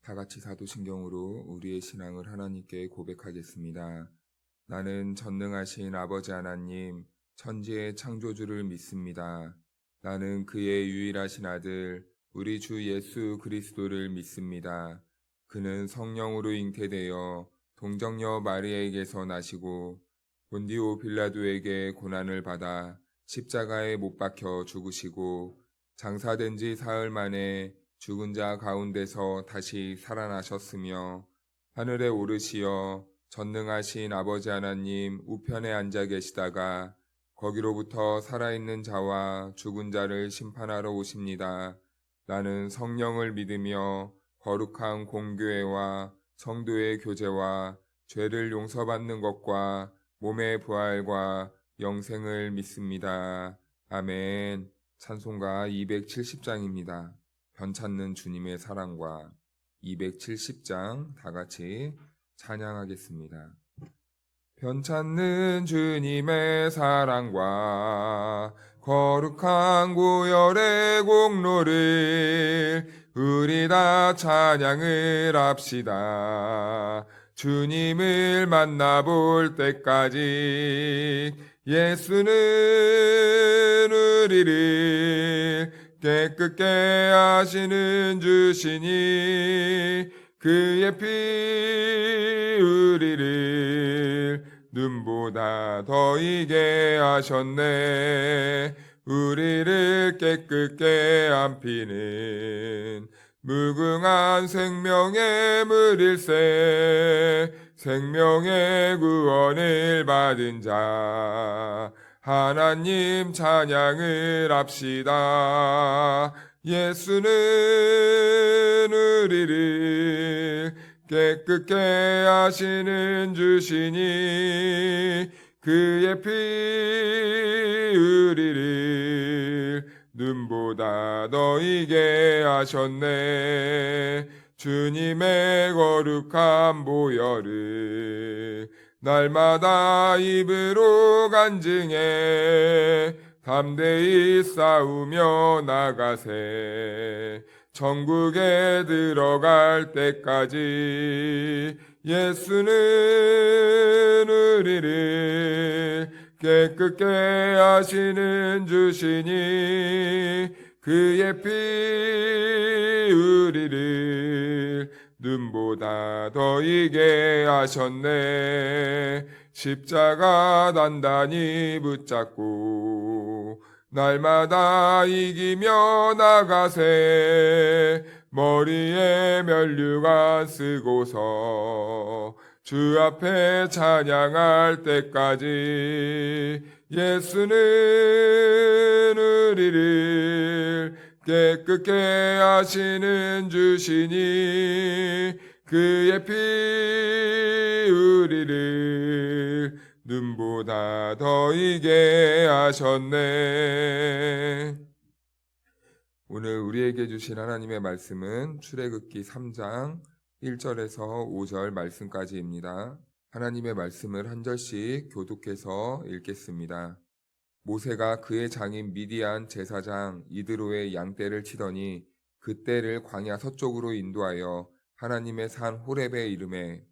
다 같이 사도신경으로 우리의 신앙을 하나님께 고백하겠습니다. 나는 전능하신 아버지 하나님, 천지의 창조주를 믿습니다. 나는 그의 유일하신 아들, 우리 주 예수 그리스도를 믿습니다. 그는 성령으로 잉태되어 동정녀 마리아에게서 나시고 본디오 빌라도에게 고난을 받아 십자가에 못 박혀 죽으시고 장사된 지 사흘 만에 죽은 자 가운데서 다시 살아나셨으며 하늘에 오르시어 전능하신 아버지 하나님 우편에 앉아 계시다가 거기로부터 살아있는 자와 죽은 자를 심판하러 오십니다. 나는 성령을 믿으며 거룩한 공교회와 성도의 교제와 죄를 용서받는 것과 몸의 부활과 영생을 믿습니다. 아멘. 찬송가 270장입니다. 변찾는 주님의 사랑과 270장 다 같이 찬양하겠습니다. 변찾는 주님의 사랑과 거룩한 구열의 공로를 우리 다 찬양을 합시다. 주님을 만나볼 때까지 예수는 우리를 깨끗게 하시는 주시니 그의 피 우리를 눈보다 더 이게 하셨네. 우리를 깨끗게 한 피는 무궁한 생명의 물일세. 생명의 구원을 받은 자 하나님 찬양을 합시다. 예수는 우리를 깨끗게 하시는 주시니 그의 피 우리를 눈보다 더 이게 하셨네. 주님의 거룩한 보혈을 날마다 입으로 간증해 담대히 싸우며 나가세. 천국에 들어갈 때까지 예수는 우리를 깨끗게 하시는 주시니 그의 피 우리를 눈보다 더 이게 하셨네. 십자가 단단히 붙잡고 날마다 이기며 나가세. 머리에 면류관 쓰고서 주 앞에 찬양할 때까지 예수는 우리를 깨끗게 하시는 주시니 그의 피 우리를 눈보다 더 이게 하셨네. 오늘 우리에게 주신 하나님의 말씀은 출애굽기 3장 1절에서 5절 말씀까지입니다. 하나님의 말씀을 한 절씩 교독해서 읽겠습니다. 모세가 그의 장인 미디안 제사장 이드로의 양떼를 치더니 그 떼를 광야 서쪽으로 인도하여 하나님의 산 호렙에 이르매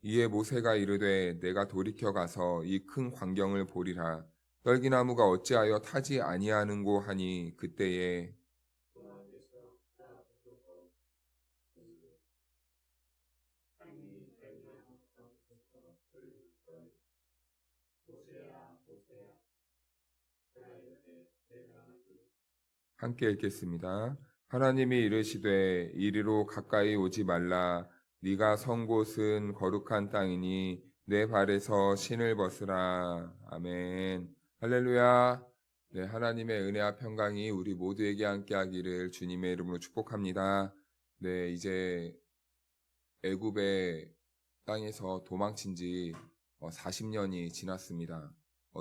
이에 모세가 이르되 내가 돌이켜 가서 이 큰 광경을 보리라. 떨기나무가 어찌하여 타지 아니하는고 하니 그때에 함께 읽겠습니다. 하나님이 이르시되 이리로 가까이 오지 말라. 네가 선 곳은 거룩한 땅이니 내 발에서 신을 벗으라. 아멘. 할렐루야. 네, 하나님의 은혜와 평강이 우리 모두에게 함께하기를 주님의 이름으로 축복합니다. 네, 이제 애굽의 땅에서 도망친 지 40년이 지났습니다.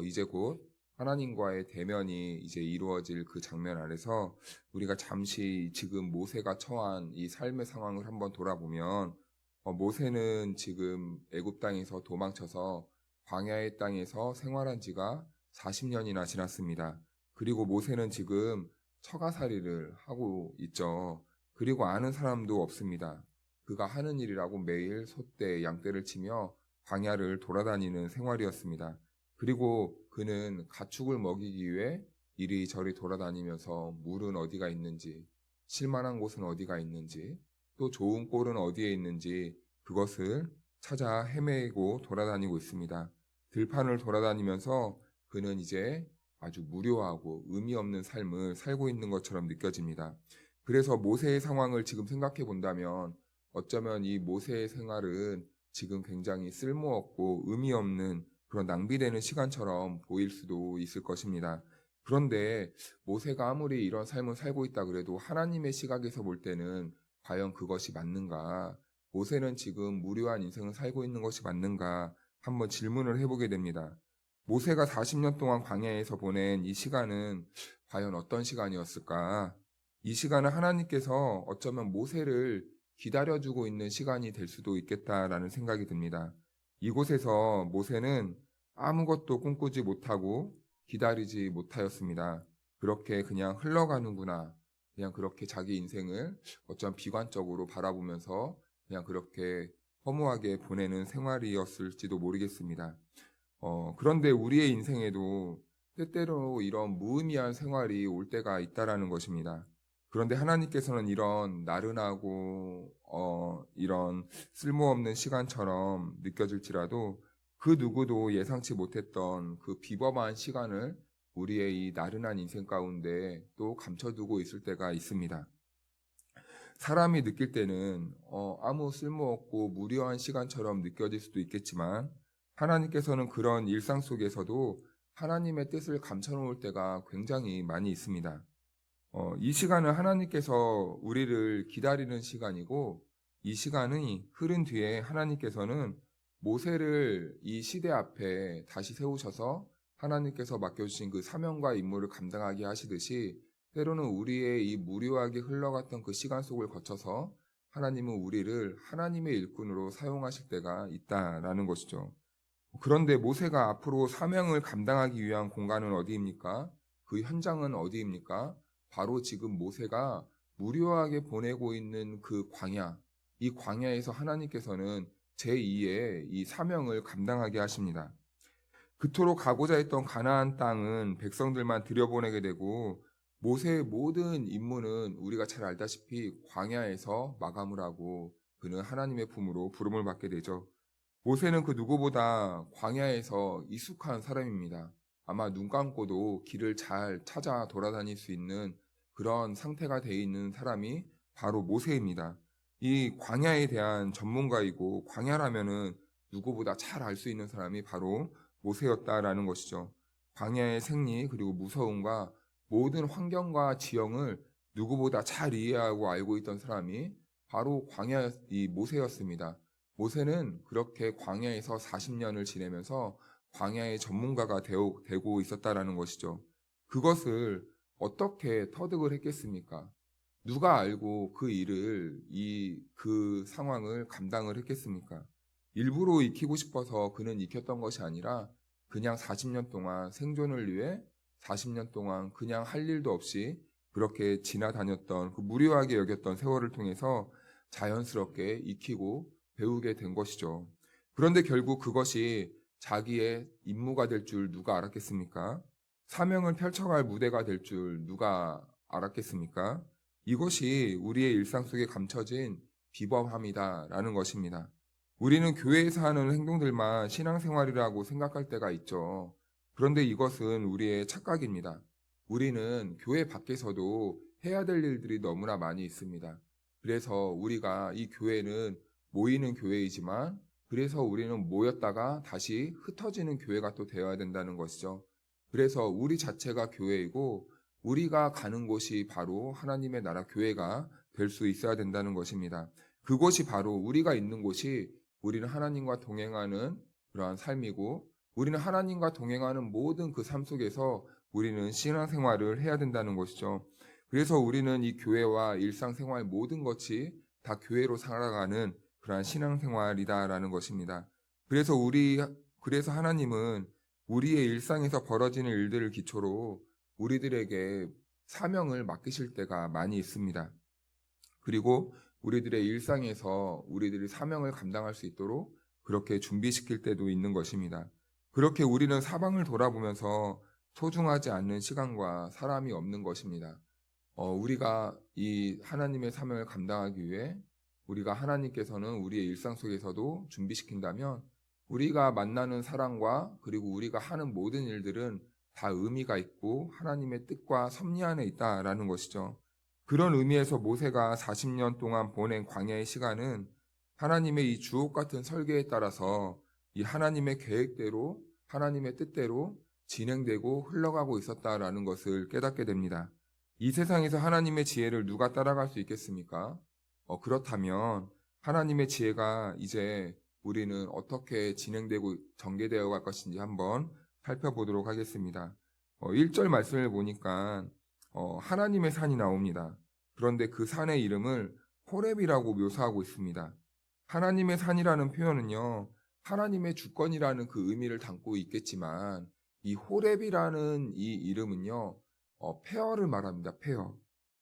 이제 곧 하나님과의 대면이 이제 이루어질 그 장면 아래서 우리가 잠시 지금 모세가 처한 이 삶의 상황을 한번 돌아보면 모세는 지금 애굽 땅에서 도망쳐서 광야의 땅에서 생활한 지가 40년이나 지났습니다. 그리고 모세는 지금 처가살이를 하고 있죠. 그리고 아는 사람도 없습니다. 그가 하는 일이라고 매일 소떼, 양떼를 치며 광야를 돌아다니는 생활이었습니다. 그리고 그는 가축을 먹이기 위해 이리저리 돌아다니면서 물은 어디가 있는지, 쉴만한 곳은 어디가 있는지, 또 좋은 꼴은 어디에 있는지 그것을 찾아 헤매고 돌아다니고 있습니다. 들판을 돌아다니면서 그는 이제 아주 무료하고 의미 없는 삶을 살고 있는 것처럼 느껴집니다. 그래서 모세의 상황을 지금 생각해 본다면 어쩌면 이 모세의 생활은 지금 굉장히 쓸모없고 의미 없는 그런 낭비되는 시간처럼 보일 수도 있을 것입니다. 그런데 모세가 아무리 이런 삶을 살고 있다 그래도 하나님의 시각에서 볼 때는 과연 그것이 맞는가? 모세는 지금 무료한 인생을 살고 있는 것이 맞는가? 한번 질문을 해보게 됩니다. 모세가 40년 동안 광야에서 보낸 이 시간은 과연 어떤 시간이었을까? 이 시간은 하나님께서 어쩌면 모세를 기다려주고 있는 시간이 될 수도 있겠다라는 생각이 듭니다. 이곳에서 모세는 아무것도 꿈꾸지 못하고 기다리지 못하였습니다. 그렇게 그냥 흘러가는구나. 그냥 그렇게 자기 인생을 어쩌면 비관적으로 바라보면서 그냥 그렇게 허무하게 보내는 생활이었을지도 모르겠습니다. 그런데 우리의 인생에도 때때로 이런 무의미한 생활이 올 때가 있다라는 것입니다. 그런데 하나님께서는 이런 나른하고 이런 쓸모없는 시간처럼 느껴질지라도 그 누구도 예상치 못했던 그 비범한 시간을 우리의 이 나른한 인생 가운데 또 감춰두고 있을 때가 있습니다. 사람이 느낄 때는 아무 쓸모없고 무료한 시간처럼 느껴질 수도 있겠지만 하나님께서는 그런 일상 속에서도 하나님의 뜻을 감춰놓을 때가 굉장히 많이 있습니다. 이 시간은 하나님께서 우리를 기다리는 시간이고 이 시간이 흐른 뒤에 하나님께서는 모세를 이 시대 앞에 다시 세우셔서 하나님께서 맡겨주신 그 사명과 임무를 감당하게 하시듯이 때로는 우리의 이 무료하게 흘러갔던 그 시간 속을 거쳐서 하나님은 우리를 하나님의 일꾼으로 사용하실 때가 있다라는 것이죠. 그런데 모세가 앞으로 사명을 감당하기 위한 공간은 어디입니까? 그 현장은 어디입니까? 바로 지금 모세가 무료하게 보내고 있는 그 광야, 이 광야에서 하나님께서는 제2의 이 사명을 감당하게 하십니다. 그토록 가고자 했던 가나안 땅은 백성들만 들여보내게 되고 모세의 모든 임무는 우리가 잘 알다시피 광야에서 마감을 하고 그는 하나님의 품으로 부름을 받게 되죠. 모세는 그 누구보다 광야에서 익숙한 사람입니다. 아마 눈 감고도 길을 잘 찾아 돌아다닐 수 있는 그런 상태가 되어 있는 사람이 바로 모세입니다. 이 광야에 대한 전문가이고 광야라면은 누구보다 잘 알 수 있는 사람이 바로 모세였다라는 것이죠. 광야의 생리 그리고 무서움과 모든 환경과 지형을 누구보다 잘 이해하고 알고 있던 사람이 바로 광야 이 모세였습니다. 모세는 그렇게 광야에서 40년을 지내면서 광야의 전문가가 되고 있었다라는 것이죠. 그것을 어떻게 터득을 했겠습니까? 누가 알고 그 일을 그 상황을 감당을 했겠습니까? 일부러 익히고 싶어서 그는 익혔던 것이 아니라 그냥 40년 동안 생존을 위해 40년 동안 그냥 할 일도 없이 그렇게 지나다녔던 그 무료하게 여겼던 세월을 통해서 자연스럽게 익히고 배우게 된 것이죠. 그런데 결국 그것이 자기의 임무가 될 줄 누가 알았겠습니까? 사명을 펼쳐갈 무대가 될 줄 누가 알았겠습니까? 이것이 우리의 일상 속에 감춰진 비범함이다라는 것입니다. 우리는 교회에서 하는 행동들만 신앙생활이라고 생각할 때가 있죠. 그런데 이것은 우리의 착각입니다. 우리는 교회 밖에서도 해야 될 일들이 너무나 많이 있습니다. 그래서 우리가 이 교회는 모이는 교회이지만 그래서 우리는 모였다가 다시 흩어지는 교회가 또 되어야 된다는 것이죠. 그래서 우리 자체가 교회이고 우리가 가는 곳이 바로 하나님의 나라 교회가 될 수 있어야 된다는 것입니다. 그것이 바로 우리가 있는 곳이 우리는 하나님과 동행하는 그러한 삶이고 우리는 하나님과 동행하는 모든 그 삶 속에서 우리는 신앙생활을 해야 된다는 것이죠. 그래서 우리는 이 교회와 일상생활 모든 것이 다 교회로 살아가는 그러한 신앙생활이다라는 것입니다. 그래서 하나님은 우리의 일상에서 벌어지는 일들을 기초로 우리들에게 사명을 맡기실 때가 많이 있습니다. 그리고 우리들의 일상에서 우리들이 사명을 감당할 수 있도록 그렇게 준비시킬 때도 있는 것입니다. 그렇게 우리는 사방을 돌아보면서 소중하지 않는 시간과 사람이 없는 것입니다. 우리가 이 하나님의 사명을 감당하기 위해 우리가 하나님께서는 우리의 일상 속에서도 준비시킨다면 우리가 만나는 사람과 그리고 우리가 하는 모든 일들은 다 의미가 있고 하나님의 뜻과 섭리 안에 있다라는 것이죠. 그런 의미에서 모세가 40년 동안 보낸 광야의 시간은 하나님의 이 주옥 같은 설계에 따라서 이 하나님의 계획대로 하나님의 뜻대로 진행되고 흘러가고 있었다라는 것을 깨닫게 됩니다. 이 세상에서 하나님의 지혜를 누가 따라갈 수 있겠습니까? 그렇다면 하나님의 지혜가 이제 우리는 어떻게 진행되고 전개되어 갈 것인지 한번 살펴보도록 하겠습니다. 1절 말씀을 보니까 하나님의 산이 나옵니다. 그런데 그 산의 이름을 호렙이라고 묘사하고 있습니다. 하나님의 산이라는 표현은요, 하나님의 주권이라는 그 의미를 담고 있겠지만 이 호렙이라는 이 이름은요, 폐허를 말합니다.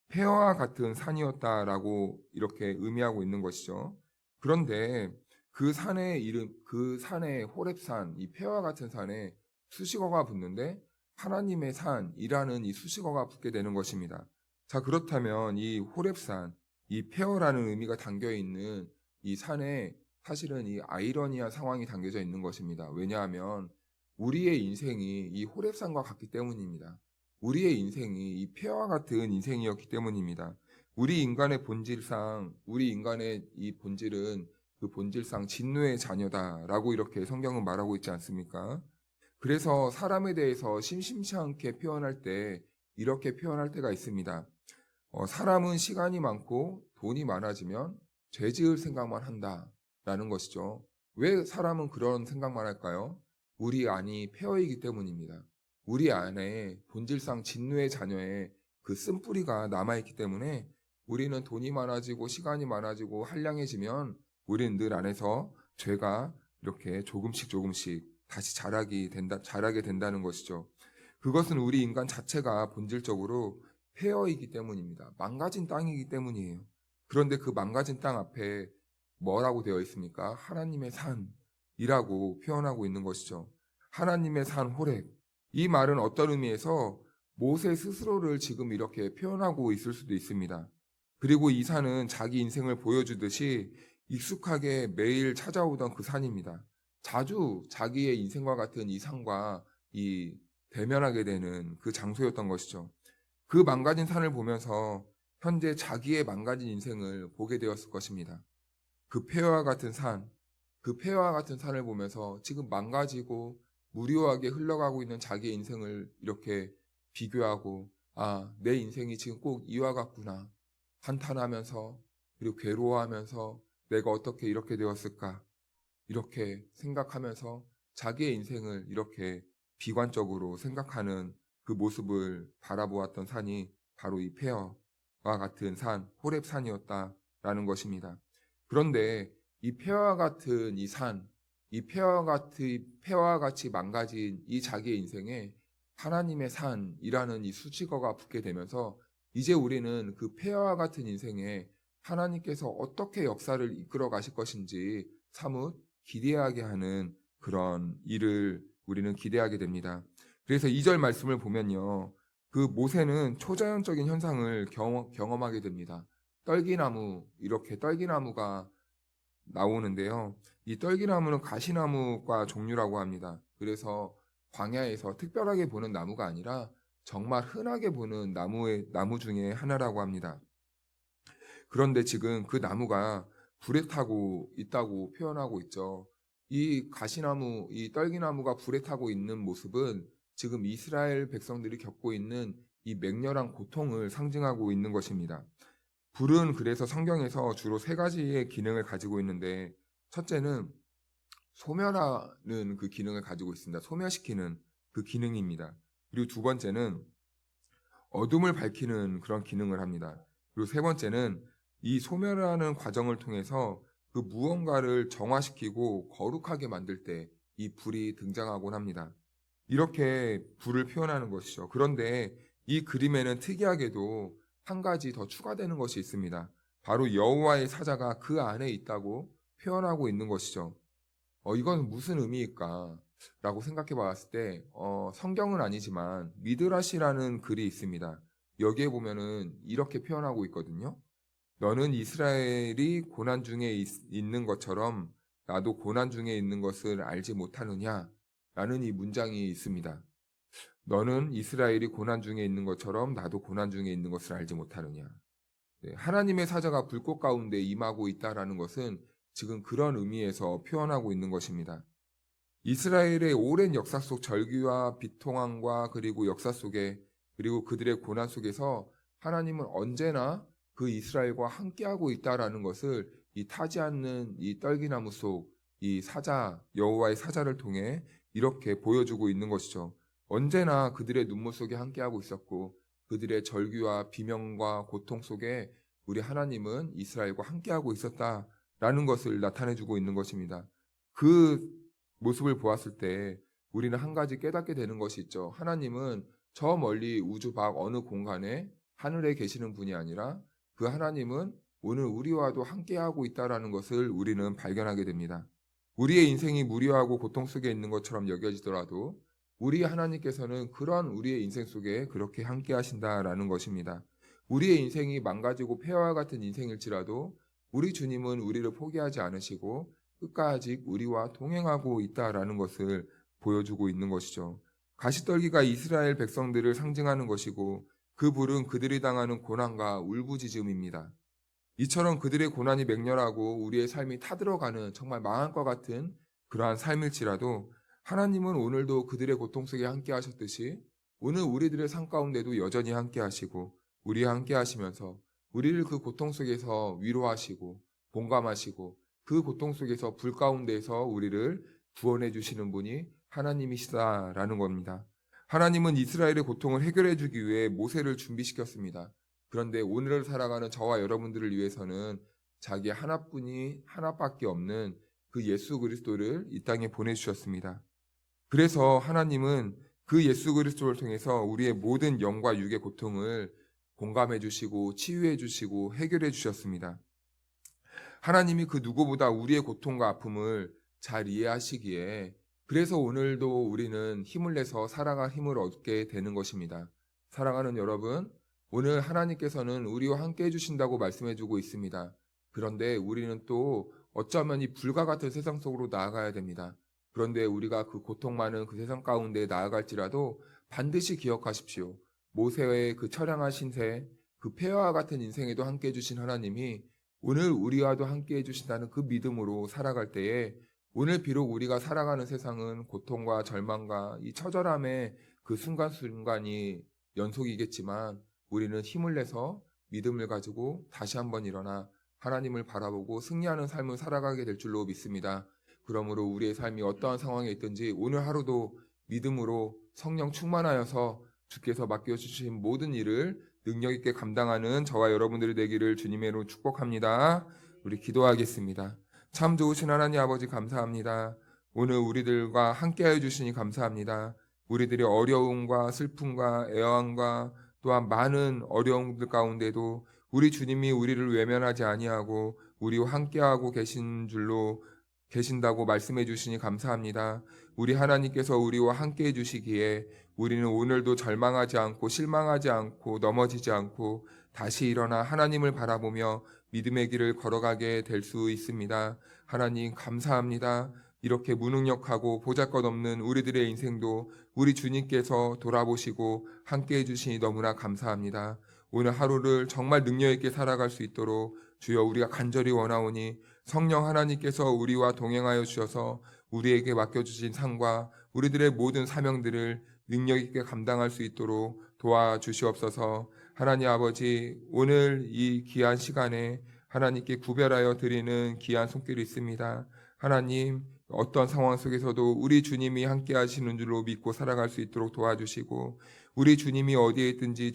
폐허와 같은 산이었다라고 이렇게 의미하고 있는 것이죠. 그런데 그 산의 이름, 그 산의 호렙산, 이 폐허와 같은 산에 수식어가 붙는데 하나님의 산이라는 이 수식어가 붙게 되는 것입니다. 자, 그렇다면 이 호렙산, 이 폐허라는 의미가 담겨 있는 이 산에 사실은 이 아이러니한 상황이 담겨져 있는 것입니다. 왜냐하면 우리의 인생이 이 호렙산과 같기 때문입니다. 우리의 인생이 이 폐허와 같은 인생이었기 때문입니다. 우리 인간의 이 본질은 그 본질상 진노의 자녀다라고 이렇게 성경은 말하고 있지 않습니까? 그래서 사람에 대해서 심심치 않게 표현할 때 이렇게 표현할 때가 있습니다. 사람은 시간이 많고 돈이 많아지면 죄 지을 생각만 한다라는 것이죠. 왜 사람은 그런 생각만 할까요? 우리 안이 폐허이기 때문입니다. 우리 안에 본질상 진노의 자녀의 그 쓴뿌리가 남아있기 때문에 우리는 돈이 많아지고 시간이 많아지고 한량해지면 우리는 늘 안에서 죄가 이렇게 조금씩 다시 자라게 된다는 것이죠. 그것은 우리 인간 자체가 본질적으로 폐허이기 때문입니다. 망가진 땅이기 때문이에요. 그런데 그 망가진 땅 앞에 뭐라고 되어 있습니까? 하나님의 산이라고 표현하고 있는 것이죠. 하나님의 산 호렙. 이 말은 어떤 의미에서 모세 스스로를 지금 이렇게 표현하고 있을 수도 있습니다. 그리고 이 산은 자기 인생을 보여주듯이 익숙하게 매일 찾아오던 그 산입니다. 자주 자기의 인생과 같은 이 산과 이 대면하게 되는 그 장소였던 것이죠. 그 망가진 산을 보면서 현재 자기의 망가진 인생을 보게 되었을 것입니다. 그 폐허와 같은 산을 보면서 지금 망가지고 무료하게 흘러가고 있는 자기의 인생을 이렇게 비교하고, 내 인생이 지금 꼭 이와 같구나. 한탄하면서, 그리고 괴로워하면서 내가 어떻게 이렇게 되었을까? 이렇게 생각하면서 자기의 인생을 이렇게 비관적으로 생각하는 그 모습을 바라보았던 산이 바로 이 폐허와 같은 산, 호렙산이었다라는 것입니다. 그런데 이 폐허와 같은 이 산, 이 폐허와 같이 망가진 이 자기의 인생에 하나님의 산이라는 이 수식어가 붙게 되면서 이제 우리는 그 폐허와 같은 인생에 하나님께서 어떻게 역사를 이끌어 가실 것인지 사뭇 기대하게 하는 그런 일을 우리는 기대하게 됩니다. 그래서 2절 말씀을 보면요. 그 모세는 초자연적인 현상을 경험하게 됩니다. 이렇게 떨기나무가 나오는데요. 이 떨기나무는 가시나무과 종류라고 합니다. 그래서 광야에서 특별하게 보는 나무가 아니라 정말 흔하게 보는 나무 중에 하나라고 합니다. 그런데 지금 그 나무가 불에 타고 있다고 표현하고 있죠. 이 떨기나무가 불에 타고 있는 모습은 지금 이스라엘 백성들이 겪고 있는 이 맹렬한 고통을 상징하고 있는 것입니다. 불은 그래서 성경에서 주로 3가지의 기능을 가지고 있는데, 첫째는 소멸하는 그 기능을 가지고 있습니다. 소멸시키는 그 기능입니다. 그리고 두 번째는 어둠을 밝히는 그런 기능을 합니다. 그리고 세 번째는 이 소멸하는 과정을 통해서 그 무언가를 정화시키고 거룩하게 만들 때 이 불이 등장하곤 합니다. 이렇게 불을 표현하는 것이죠. 그런데 이 그림에는 특이하게도 한 가지 더 추가되는 것이 있습니다. 바로 여호와의 사자가 그 안에 있다고 표현하고 있는 것이죠. 이건 무슨 의미일까? 라고 생각해 봤을 때, 성경은 아니지만 미드라시라는 글이 있습니다. 여기에 보면은 이렇게 표현하고 있거든요. 너는 이스라엘이 고난 중에 있는 것처럼 나도 고난 중에 있는 것을 알지 못하느냐? 라는 이 문장이 있습니다. 너는 이스라엘이 고난 중에 있는 것처럼 나도 고난 중에 있는 것을 알지 못하느냐? 네, 하나님의 사자가 불꽃 가운데 임하고 있다라는 것은 지금 그런 의미에서 표현하고 있는 것입니다. 이스라엘의 오랜 역사 속 절규와 비통함과 그리고 역사 속에 그리고 그들의 고난 속에서 하나님은 언제나 그 이스라엘과 함께하고 있다라는 것을 이 타지 않는 이 떨기나무 속 이 사자 여호와의 사자를 통해 이렇게 보여주고 있는 것이죠. 언제나 그들의 눈물 속에 함께하고 있었고 그들의 절규와 비명과 고통 속에 우리 하나님은 이스라엘과 함께하고 있었다라는 것을 나타내주고 있는 것입니다. 그 모습을 보았을 때 우리는 한 가지 깨닫게 되는 것이 있죠. 하나님은 저 멀리 우주 밖 어느 공간에 하늘에 계시는 분이 아니라 그 하나님은 오늘 우리와도 함께하고 있다는 것을 우리는 발견하게 됩니다. 우리의 인생이 무료하고 고통 속에 있는 것처럼 여겨지더라도 우리 하나님께서는 그런 우리의 인생 속에 그렇게 함께 하신다라는 것입니다. 우리의 인생이 망가지고 폐허와 같은 인생일지라도 우리 주님은 우리를 포기하지 않으시고 끝까지 우리와 동행하고 있다라는 것을 보여주고 있는 것이죠. 가시떨기가 이스라엘 백성들을 상징하는 것이고 그 불은 그들이 당하는 고난과 울부짖음입니다. 이처럼 그들의 고난이 맹렬하고 우리의 삶이 타들어가는 정말 망할 것 같은 그러한 삶일지라도 하나님은 오늘도 그들의 고통 속에 함께 하셨듯이 오늘 우리들의 삶 가운데도 여전히 함께 하시고 우리와 함께 하시면서 우리를 그 고통 속에서 위로하시고 공감하시고 그 고통 속에서 불 가운데에서 우리를 구원해 주시는 분이 하나님이시다라는 겁니다. 하나님은 이스라엘의 고통을 해결해 주기 위해 모세를 준비시켰습니다. 그런데 오늘을 살아가는 저와 여러분들을 위해서는 자기 하나밖에 없는 그 예수 그리스도를 이 땅에 보내주셨습니다. 그래서 하나님은 그 예수 그리스도를 통해서 우리의 모든 영과 육의 고통을 공감해 주시고 치유해 주시고 해결해 주셨습니다. 하나님이 그 누구보다 우리의 고통과 아픔을 잘 이해하시기에 그래서 오늘도 우리는 힘을 내서 살아갈 힘을 얻게 되는 것입니다. 사랑하는 여러분, 오늘 하나님께서는 우리와 함께 해주신다고 말씀해주고 있습니다. 그런데 우리는 또 어쩌면 이 불과 같은 세상 속으로 나아가야 됩니다. 그런데 우리가 그 고통 많은 그 세상 가운데 나아갈지라도 반드시 기억하십시오. 모세의 그 처량한 신세, 그 폐허와 같은 인생에도 함께 해주신 하나님이 오늘 우리와도 함께 해주신다는 그 믿음으로 살아갈 때에 오늘 비록 우리가 살아가는 세상은 고통과 절망과 이 처절함의 그 순간순간이 연속이겠지만 우리는 힘을 내서 믿음을 가지고 다시 한번 일어나 하나님을 바라보고 승리하는 삶을 살아가게 될 줄로 믿습니다. 그러므로 우리의 삶이 어떠한 상황에 있든지 오늘 하루도 믿음으로 성령 충만하여서 주께서 맡겨주신 모든 일을 능력 있게 감당하는 저와 여러분들이 되기를 주님의 이름으로 축복합니다. 우리 기도하겠습니다. 참 좋으신 하나님 아버지 감사합니다. 오늘 우리들과 함께하여 주시니 감사합니다. 우리들의 어려움과 슬픔과 애환과 또한 많은 어려움들 가운데도 우리 주님이 우리를 외면하지 아니하고 우리와 함께하고 계신다고 말씀해 주시니 감사합니다. 우리 하나님께서 우리와 함께해 주시기에 우리는 오늘도 절망하지 않고 실망하지 않고 넘어지지 않고 다시 일어나 하나님을 바라보며 믿음의 길을 걸어가게 될 수 있습니다. 하나님 감사합니다. 이렇게 무능력하고 보잘것없는 우리들의 인생도 우리 주님께서 돌아보시고 함께해 주시니 너무나 감사합니다. 오늘 하루를 정말 능력 있게 살아갈 수 있도록 주여 우리가 간절히 원하오니 성령 하나님께서 우리와 동행하여 주셔서 우리에게 맡겨주신 상과 우리들의 모든 사명들을 능력 있게 감당할 수 있도록 도와주시옵소서. 하나님 아버지, 오늘 이 귀한 시간에 하나님께 구별하여 드리는 귀한 손길이 있습니다. 하나님, 어떤 상황 속에서도 우리 주님이 함께 하시는 줄로 믿고 살아갈 수 있도록 도와주시고, 우리 주님이 어디에 있든지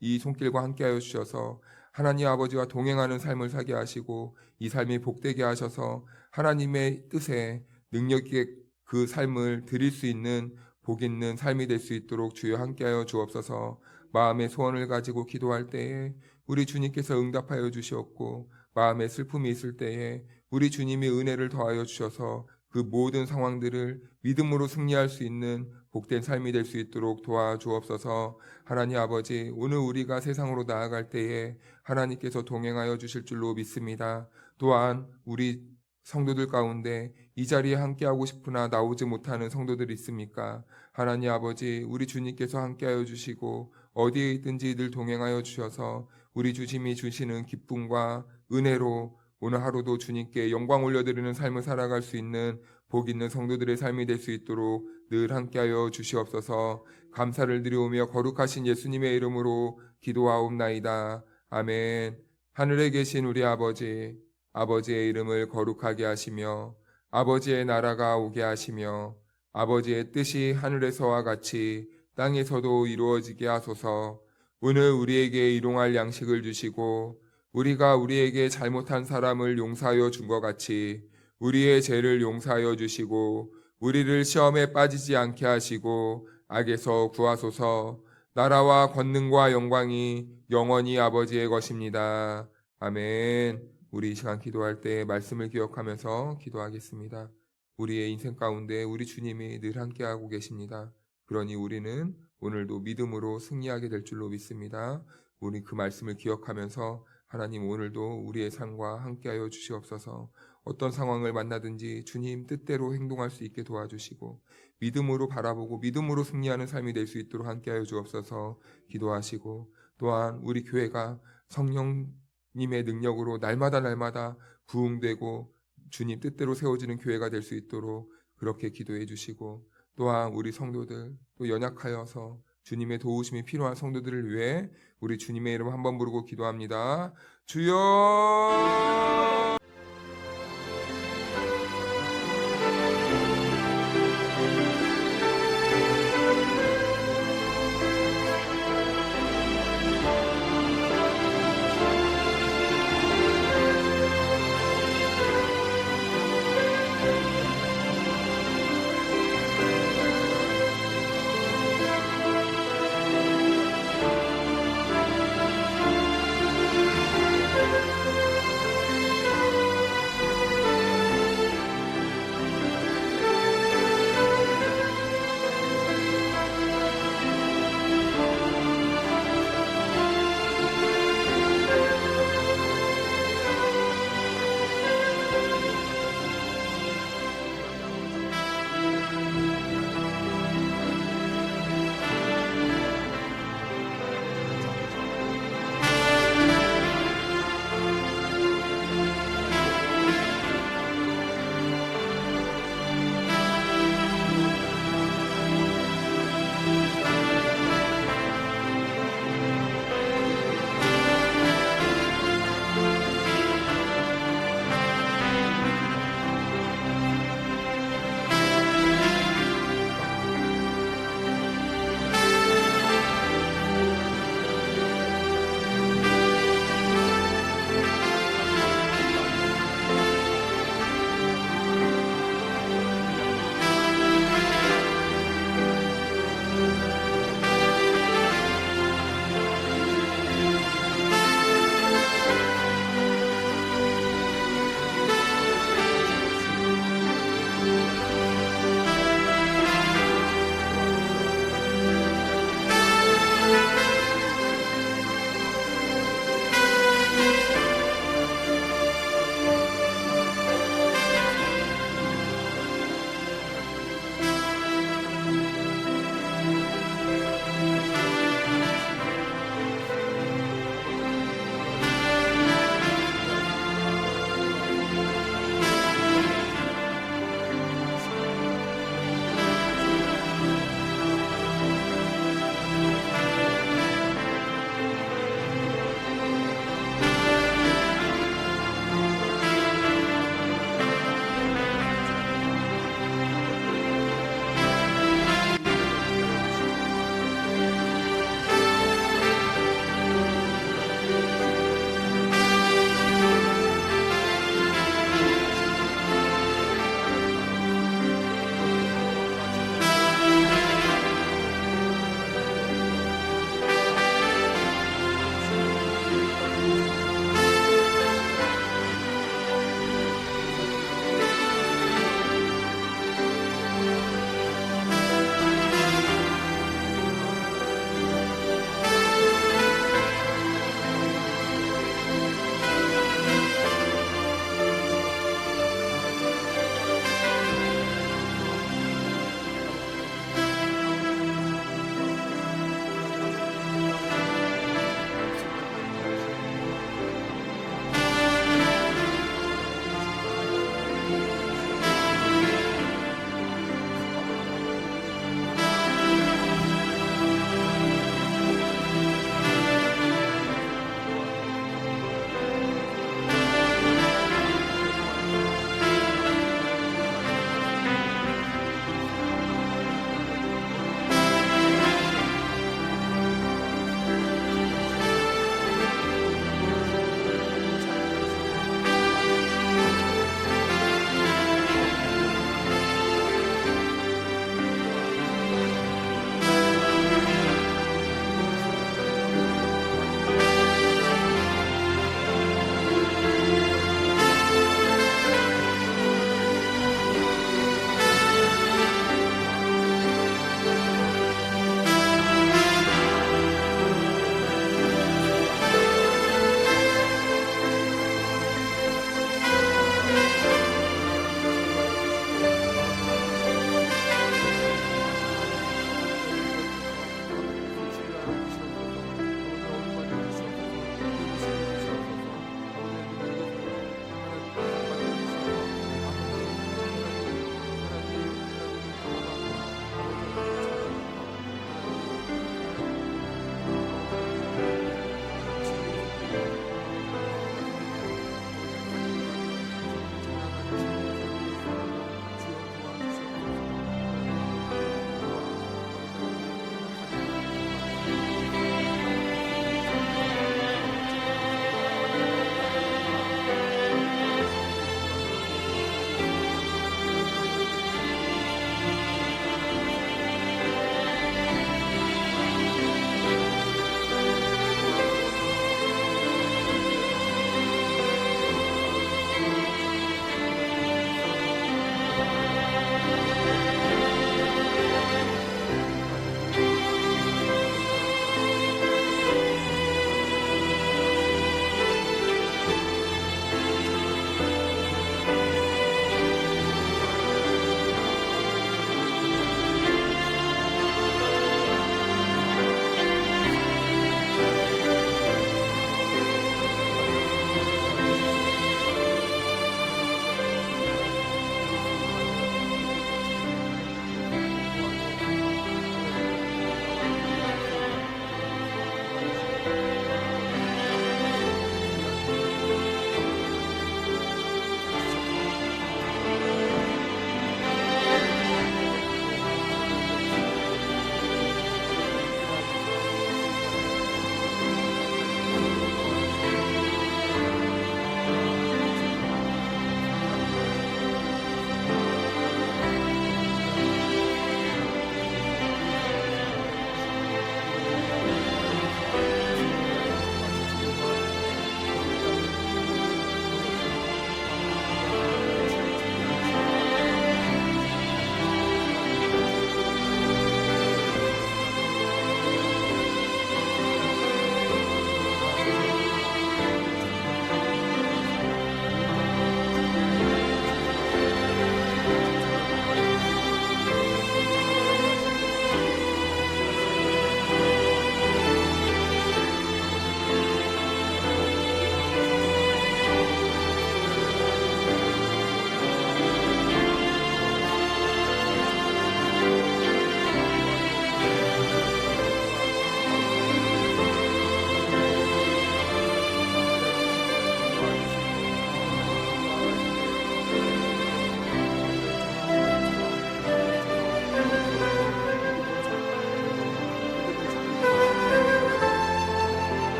이 손길과 함께 하여 주셔서 하나님 아버지와 동행하는 삶을 살게 하시고, 이 삶이 복되게 하셔서 하나님의 뜻에 능력 있게 그 삶을 드릴 수 있는 복 있는 삶이 될 수 있도록 주여 함께하여 주옵소서. 마음의 소원을 가지고 기도할 때에 우리 주님께서 응답하여 주시옵고, 마음에 슬픔이 있을 때에 우리 주님이 은혜를 더하여 주셔서 그 모든 상황들을 믿음으로 승리할 수 있는 복된 삶이 될 수 있도록 도와주옵소서. 하나님 아버지, 오늘 우리가 세상으로 나아갈 때에 하나님께서 동행하여 주실 줄로 믿습니다. 또한 우리 성도들 가운데 이 자리에 함께하고 싶으나 나오지 못하는 성도들이 있습니까? 하나님 아버지, 우리 주님께서 함께하여 주시고 어디에 있든지 늘 동행하여 주셔서 우리 주님이 주시는 기쁨과 은혜로 오늘 하루도 주님께 영광 올려드리는 삶을 살아갈 수 있는 복 있는 성도들의 삶이 될 수 있도록 늘 함께하여 주시옵소서. 감사를 드리오며 거룩하신 예수님의 이름으로 기도하옵나이다. 아멘. 하늘에 계신 우리 아버지, 아버지의 이름을 거룩하게 하시며 아버지의 나라가 오게 하시며 아버지의 뜻이 하늘에서와 같이 땅에서도 이루어지게 하소서. 오늘 우리에게 일용할 양식을 주시고 우리가 우리에게 잘못한 사람을 용서하여 준 것 같이 우리의 죄를 용서하여 주시고 우리를 시험에 빠지지 않게 하시고 악에서 구하소서. 나라와 권능과 영광이 영원히 아버지의 것입니다. 아멘. 우리 이 시간 기도할 때 말씀을 기억하면서 기도하겠습니다. 우리의 인생 가운데 우리 주님이 늘 함께하고 계십니다. 그러니 우리는 오늘도 믿음으로 승리하게 될 줄로 믿습니다. 우리 그 말씀을 기억하면서 하나님 오늘도 우리의 삶과 함께하여 주시옵소서. 어떤 상황을 만나든지 주님 뜻대로 행동할 수 있게 도와주시고 믿음으로 바라보고 믿음으로 승리하는 삶이 될 수 있도록 함께하여 주옵소서. 기도하시고 또한 우리 교회가 성령님의 능력으로 날마다 부흥되고 주님 뜻대로 세워지는 교회가 될 수 있도록 그렇게 기도해 주시고 또한 우리 성도들 또 연약하여서 주님의 도우심이 필요한 성도들을 위해 우리 주님의 이름 한번 부르고 기도합니다. 주여!